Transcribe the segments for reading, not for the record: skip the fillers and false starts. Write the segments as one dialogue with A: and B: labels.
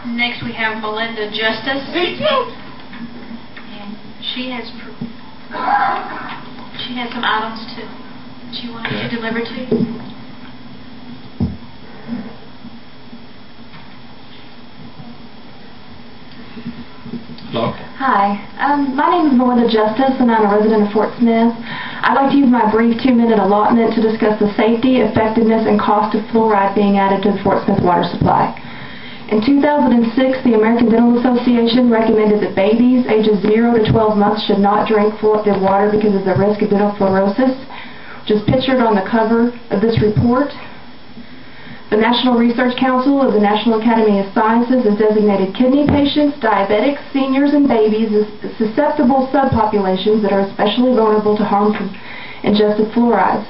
A: Next we have Melinda Justice. And she has some items she wanted to deliver to you.
B: Hello.
C: Hi, my name is Melinda Justice and I'm a resident of Fort Smith. I'd like to use my brief 2-minute allotment to discuss the safety, effectiveness, and cost of fluoride being added to the Fort Smith water supply. In 2006, the American Dental Association recommended that babies ages 0 to 12 months should not drink fluoridated water because of the risk of dental fluorosis, which is pictured on the cover of this report. The National Research Council of the National Academy of Sciences has designated kidney patients, diabetics, seniors, and babies as susceptible subpopulations that are especially vulnerable to harmful ingested fluorides.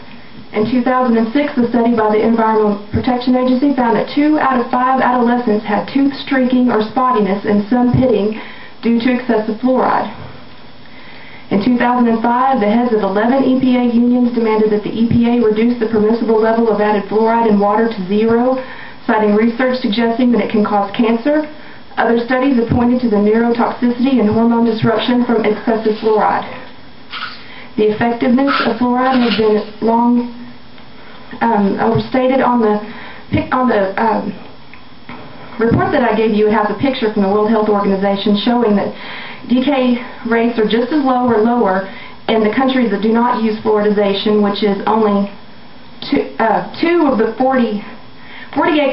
C: In 2006, a study by the Environmental Protection Agency found that 2 out of 5 adolescents had tooth streaking or spottiness and some pitting due to excessive fluoride. In 2005, the heads of 11 EPA unions demanded that the EPA reduce the permissible level of added fluoride in water to 0, citing research suggesting that it can cause cancer. Other studies have pointed to the neurotoxicity and hormone disruption from excessive fluoride. The effectiveness of fluoride has been long overstated. On the report that I gave you, it has a picture from the World Health Organization showing that decay rates are just as low or lower in the countries that do not use fluoridization, which is only 2 of the 48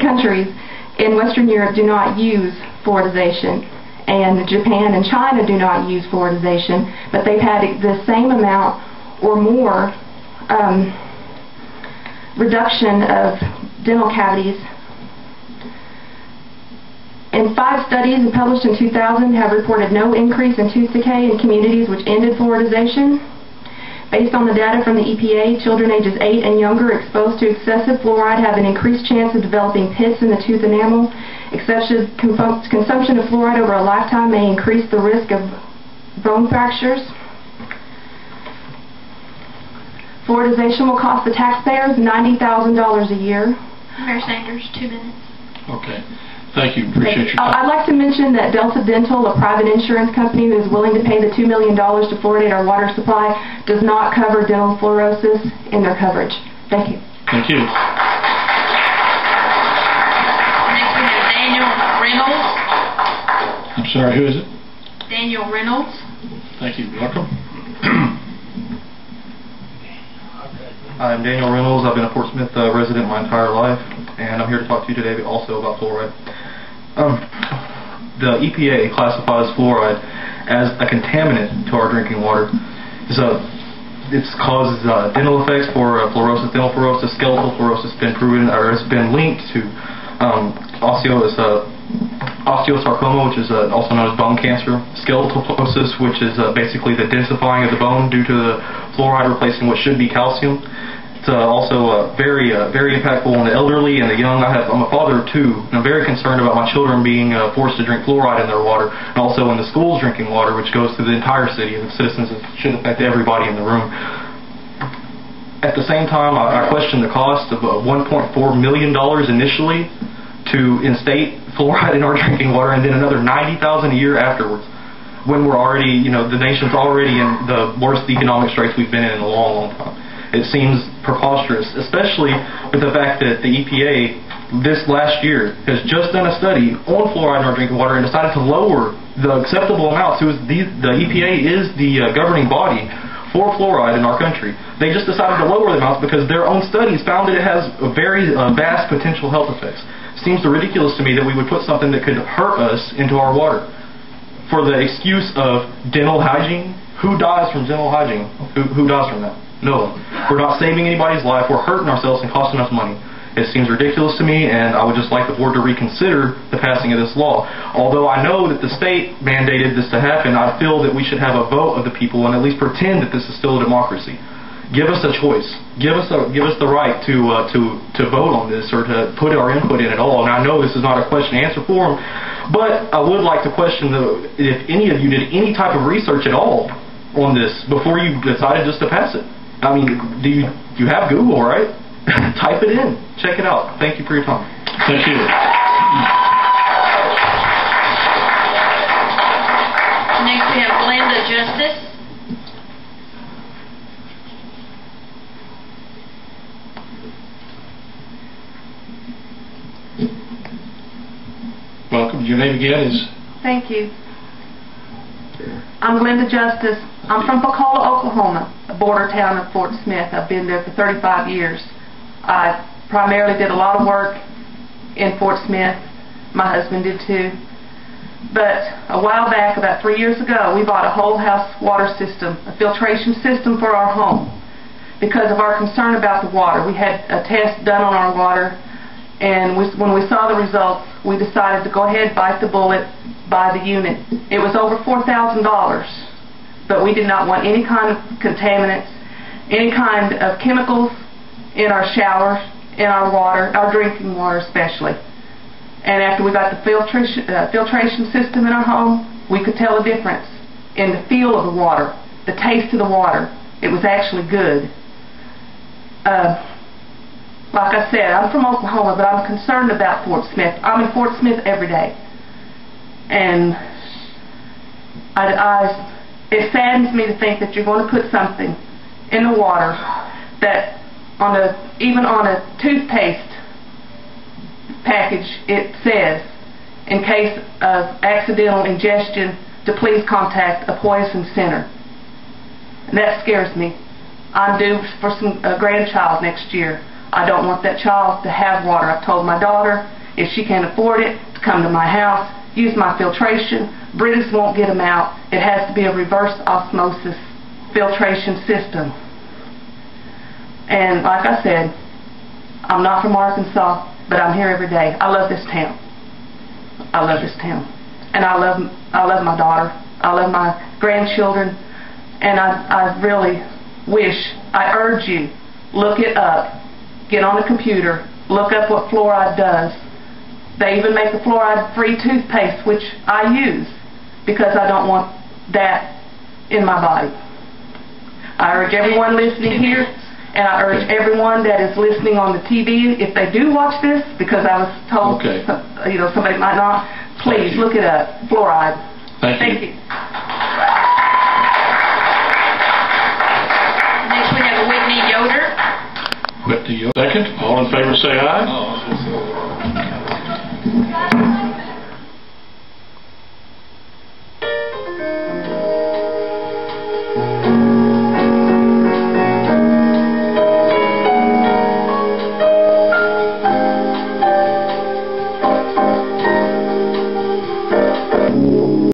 C: countries in Western Europe do not use fluoridization, and Japan and China do not use fluoridization, but they've had the same amount or more reduction of dental cavities. And 5 studies published in 2000 have reported no increase in tooth decay in communities which ended fluoridization. Based on the data from the EPA, children ages 8 and younger exposed to excessive fluoride have an increased chance of developing pits in the tooth enamel. Excessive consumption of fluoride over a lifetime may increase the risk of bone fractures. Fluoridization will cost the taxpayers $90,000 a year.
A: Mayor Sanders, 2 minutes.
B: Okay. Thank you. Appreciate your time.
C: I'd like to mention that Delta Dental, a private insurance company who is willing to pay the $2 million to fluoridate our water supply, does not cover dental fluorosis in their coverage. Thank you.
B: Thank you.
A: Next we have Daniel Reynolds.
B: I'm sorry, who is it?
A: Daniel Reynolds.
B: Thank you. Welcome.
D: I'm Daniel Reynolds. I've been a Fort Smith resident my entire life, and I'm here to talk to you today also about fluoride. The EPA classifies fluoride as a contaminant to our drinking water. It causes dental effects for dental fluorosis, skeletal fluorosis. Been proven, or has been linked to osteosarcoma, which is also known as bone cancer, skeletal fluorosis, which is basically the densifying of the bone due to the fluoride replacing what should be calcium. It's also very impactful on the elderly and the young. I'm a father of 2, and I'm very concerned about my children being forced to drink fluoride in their water, and also in the schools drinking water, which goes through the entire city of citizens. It should affect everybody in the room. At the same time, I question the cost of $1.4 million initially to instate fluoride in our drinking water, and then another $90,000 a year afterwards, when we're already, the nation's already in the worst economic straits we've been in a long, long time. It seems preposterous, especially with the fact that the EPA this last year has just done a study on fluoride in our drinking water and decided to lower the acceptable amounts. The EPA is the governing body for fluoride in our country. They just decided to lower the amounts because their own studies found that it has a very vast potential health effects. It seems ridiculous to me that we would put something that could hurt us into our water for the excuse of dental hygiene. Who dies from dental hygiene? Who dies from that? No one. We're not saving anybody's life. We're hurting ourselves and costing us money. It seems ridiculous to me, and I would just like the board to reconsider the passing of this law. Although I know that the state mandated this to happen, I feel that we should have a vote of the people and at least pretend that this is still a democracy. Give us a choice. Give us the right to vote on this or to put our input in at all. And I know this is not a question and answer forum, but I would like to question if any of you did any type of research at all on this before you decided just to pass it. I mean, do you have Google, right? Type it in. Check it out. Thank you for your time.
B: Thank you.
A: Next we have Glenda Justice.
B: Welcome. Your name again is?
E: Thank you. I'm Glenda Justice. I'm from Pacola, Oklahoma, a border town of Fort Smith. I've been there for 35 years. I primarily did a lot of work in Fort Smith. My husband did too. But a while back, about 3 years ago, we bought a whole house water system, a filtration system for our home. Because of our concern about the water, we had a test done on our water, and when we saw the results, we decided to go ahead, bite the bullet, buy the unit. It was over $4,000, but we did not want any kind of contaminants, any kind of chemicals in our showers, in our water, our drinking water especially. And after we got the filtration system in our home, we could tell a difference in the feel of the water, the taste of the water. It was actually good. Like I said, I'm from Oklahoma, but I'm concerned about Fort Smith. I'm in Fort Smith every day. And it saddens me to think that you're going to put something in the water that even on a toothpaste package it says, in case of accidental ingestion, to please contact a poison center. And that scares me. I'm due for a grandchild next year. I don't want that child to have water. I've told my daughter, if she can't afford it, to come to my house, use my filtration. British won't get them out. It has to be a reverse osmosis filtration system. And like I said, I'm not from Arkansas, but I'm here every day. I love this town. I love this town. And I love my daughter. I love my grandchildren. And I really wish, I urge you, look it up. Get on the computer, look up what fluoride does. They even make a fluoride-free toothpaste, which I use because I don't want that in my body. I urge everyone listening here, and I urge everyone that is listening on the TV, if they do watch this, because I was told somebody might not, please look it up, fluoride.
B: Thank you.
A: Next we have Whitney Yoder.
B: Whitney Yoder. Second. All in favor say aye.